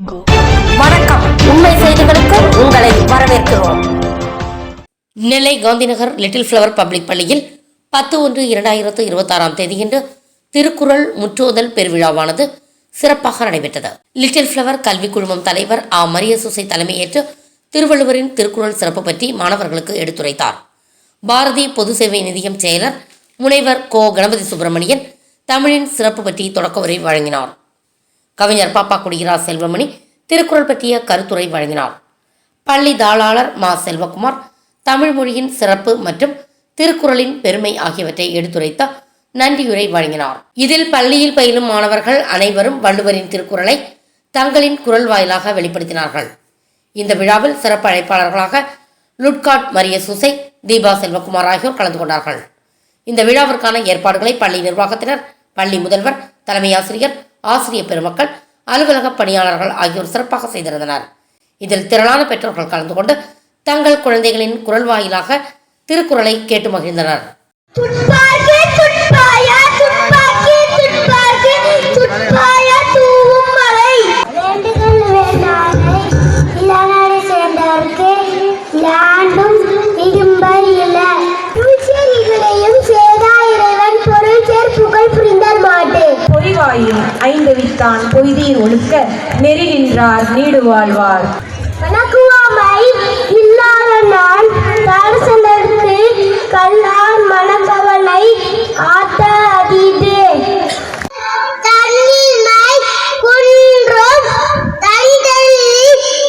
வணக்கம், உண்மை செய்திகளுக்கு உங்களை வரவேற்கிறோம். நெல்லை காந்திநகர் லிட்டில் ஃப்ளவர் பப்ளிக் பள்ளியில் 10/1/2026 திருக்குறள் முற்றோதல் பெருவிழாவானது சிறப்பாக நடைபெற்றது. லிட்டில் ஃப்ளவர் கல்வி குழுமம் தலைவர் மரியசூசை தலைமையேற்று திருவள்ளுவரின் திருக்குறள் சிறப்பு பற்றி மாணவர்களுக்கு எடுத்துரைத்தார். பாரதி பொது சேவை நிதியம் செயலர் முனைவர் கோ கணபதி சுப்பிரமணியன் தமிழின் சிறப்பு பற்றி தொடக்க உரை வழங்கினார். கவிஞர் பாப்பா குடிகிறார் செல்வமணி திருக்குறள் பற்றிய கருத்துரை வழங்கினார். பள்ளி தாளாளர் மா செல்வகுமார் தமிழ் மொழியின் சிறப்பு மற்றும் திருக்குறளின் பெருமை ஆகியவற்றை எடுத்துரைத்த நன்றியுரை வழங்கினார். இதில் பள்ளியில் பயிலும் மாணவர்கள் அனைவரும் வள்ளுவரின் திருக்குறளை தங்களின் குரல் வாயிலாக வெளிப்படுத்தினார்கள். இந்த விழாவில் சிறப்பு அழைப்பாளர்களாக லுட்காட் மரியசூசை, தீபா செல்வகுமார் ஆகியோர் கலந்து கொண்டார்கள். இந்த விழாவிற்கான ஏற்பாடுகளை பள்ளி நிர்வாகத்தினர், பள்ளி முதல்வர், தலைமை ஆசிரியர், ஆசிரியர் பெருமக்கள், அலுவலக பணியாளர்கள் ஆகியோர் சிறப்பாக செய்திருந்தனர். இதில் திரளான பெற்றோர்கள் கலந்து கொண்டு தங்கள் குழந்தைகளின் குரல் வாயிலாக திருக்குறளை கேட்டு மகிழ்ந்தனர். ஐந்தவித்தான் பொய்தீர் ஒழுக்க நெறி நின்றார் நீடு வாழ்வார். இல்லாத நான் தரசனத்து கல்லார் மனக்கவலை ஆத்த அதீதே தன்னில்மை குன்றும் தரிதல்லி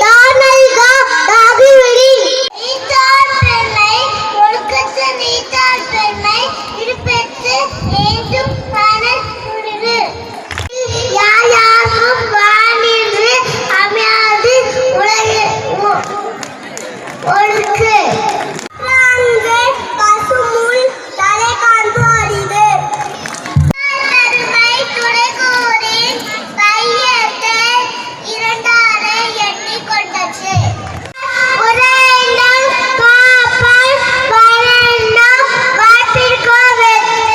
தானல்கா தாகிவிடி நீத்தார் பெருமை ஒழுக்கத்து நீத்தார் பெருமை இருப்பெற்று ஏற்றும் பணல் முடிவு யாயாகும் வானின்று அமையாது உலகு ஒழுக்கு பசுமுள் தலை காண்பு அறிவு பெருமை துணைக்கூறின் பையத்தை இரண்டாரை எண்ணி கொண்டது உரையினம் காப்பல் பரண்டம் வாட்டிற்கோ வெற்றி.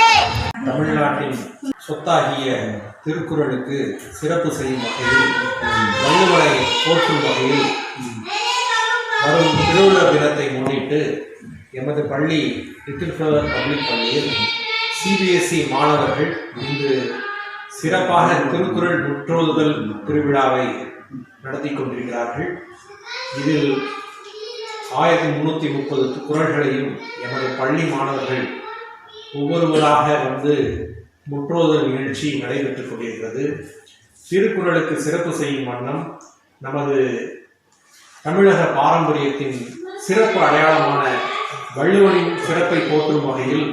தமிழ்நாட்டின் சொத்தாகிய திருக்குறளுக்கு சிறப்பு செய்யும் வகையில், வள்ளுவரை போற்றும் வகையில் வரும் திருவள்ளுவர் தினத்தை முன்னிட்டு எமது பள்ளி லிட்டில் ஃப்ளவர் பப்ளிக் பள்ளியில் சிபிஎஸ்இ மாணவர்கள் இன்று சிறப்பாக திருக்குறள் முற்றோதுதல் திருவிழாவை நடத்தி கொண்டிருக்கிறார்கள். இதில் 1330 குறள்களையும் எமது பள்ளி மாணவர்கள் ஒவ்வொருவராக வந்து முற்றோதல் நிகழ்ச்சி நடைபெற்றுக் கொண்டிருக்கிறது. திருக்குறளுக்கு சிறப்பு செய்யும் வண்ணம் நமது தமிழக பாரம்பரியத்தின் சிறப்பு அடையாளமான வள்ளுவரின் சிறப்பை போற்றும் வகையில்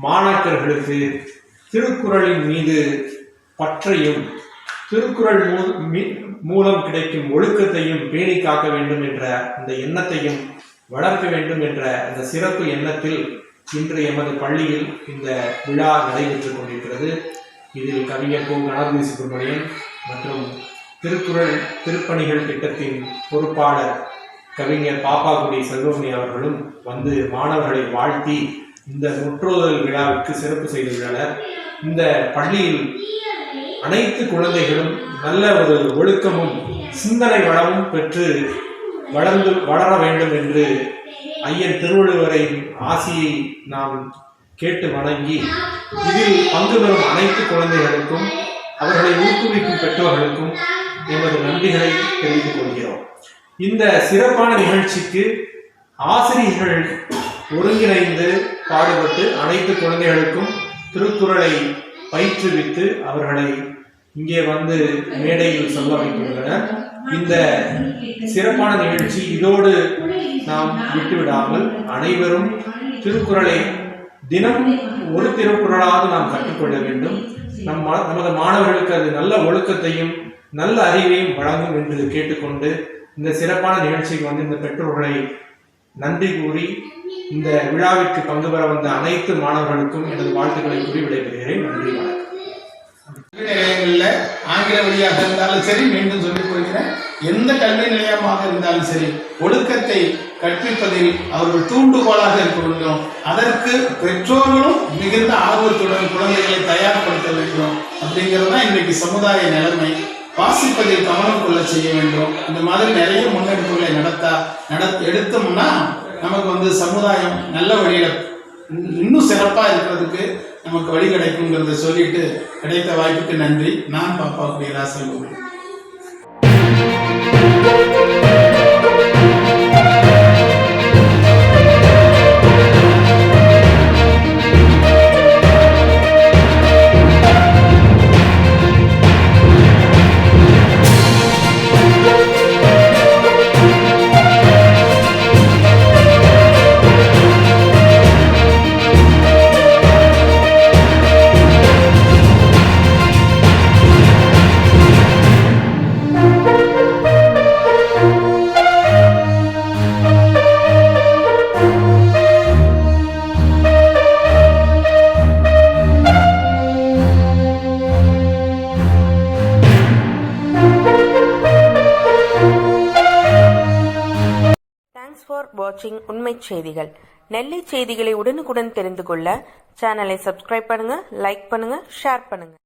மாணாக்கர்களுக்கு திருக்குறளின் மீது பற்றையும் திருக்குறள் மூலம் கிடைக்கும் ஒழுக்கத்தையும் பேணி காக்க வேண்டும் என்ற அந்த எண்ணத்தையும் வளர்க்க வேண்டும் என்ற அந்த சிறப்பு எண்ணத்தில் இன்று எமது பள்ளியில் இந்த விழா நடைபெற்றுக் கொண்டிருக்கிறது. இதில் கவிஞர் கோ கணபதி சுப்பிரமணியன் மற்றும் திருக்குறள் திருப்பணிகள் திட்டத்தின் பொறுப்பாளர் கவிஞர் பாப்பாக்குடி செல்வமணி அவர்களும் வந்து மாணவர்களை வாழ்த்தி இந்த முற்றோதல் விழாவிற்கு சிறப்பு செய்துள்ளனர். இந்த பள்ளியில் அனைத்து குழந்தைகளும் நல்ல ஒரு ஒழுக்கமும் சிந்தனை வளமும் பெற்று வளர வேண்டும் என்று ஐயன் திருவள்ளுவரின் ஆசியை நாம் கேட்டு வணங்கி இதில் பங்கு பெறும் அனைத்து குழந்தைகளுக்கும் அவர்களை ஊக்குவிக்கும் பெற்றோர்களுக்கும் எமது நன்றிகளை தெரிவித்துக் கொள்கிறோம். இந்த சிறப்பான நிகழ்ச்சிக்கு ஆசிரியர்கள் ஒருங்கிணைந்து பாடுபட்டு அனைத்து குழந்தைகளுக்கும் திருக்குறளை பயிற்றுவித்து அவர்களை இங்கே வந்து மேடையில் சொல்ல வைத்துள்ளனர். இந்த சிறப்பான நிகழ்ச்சி இதோடு நாம் விட்டுவிடாமல் அனைவரும் திருக்குறளை தினம் ஒரு திருக்குறளாவது நாம் கற்றுக்கொள்ள வேண்டும். நமது மாணவர்களுக்கு அது நல்ல ஒழுக்கத்தையும் நல்ல அறிவையும் வழங்கும் என்று கேட்டுக்கொண்டு இந்த சிறப்பான நிகழ்ச்சிக்கு வந்து இந்த பெற்றோர்களை நன்றி கூறி இந்த விழாவிற்கு பங்கு பெற வந்த அனைத்து மாணவர்களுக்கும் எனது வாழ்த்துக்களை கூறி விடைபெறுகிறேன். நன்றி, வணக்கம். நிலையங்களில் ஆங்கில வழியாக இருந்தாலும் சரி, மீண்டும் சொல்லிக் கொள்கிறேன், எந்த கல்வி நிலையமாக இருந்தாலும் சரி ஒழுக்கத்தை கற்பிப்பதில் அவர்கள் தூண்டுகோலாக இருக்க வேண்டும். அதற்கு பெற்றோர்களும் மிகுந்த ஆர்வத்துடன் குழந்தைகளை தயார்படுத்த வேண்டும். அப்படிங்கிறது தான் இன்றைக்கு சமுதாய நிலைமை. வாசிப்பதில் கவனம் கொள்ள செய்ய வேண்டும். இந்த மாதிரி நிறைய முன்னெடுப்புகளை எடுத்தோம்னா நமக்கு சமுதாயம் நல்ல வழியில இன்னும் சிறப்பா இருக்கிறதுக்கு நமக்கு வழி கிடைக்குங்கிறத சொல்லிட்டு கிடைத்த வாய்ப்புக்கு நன்றி. நான் பாப்பா வீராசல். தேங்க்ஸ் ஃபார் வாட்சிங் உண்மை செய்திகள். நெல்லை செய்திகளை உடனுக்குடன் தெரிந்து கொள்ள சேனலை சப்ஸ்கிரைப் பண்ணுங்க, லைக் பண்ணுங்க, ஷேர் பண்ணுங்க.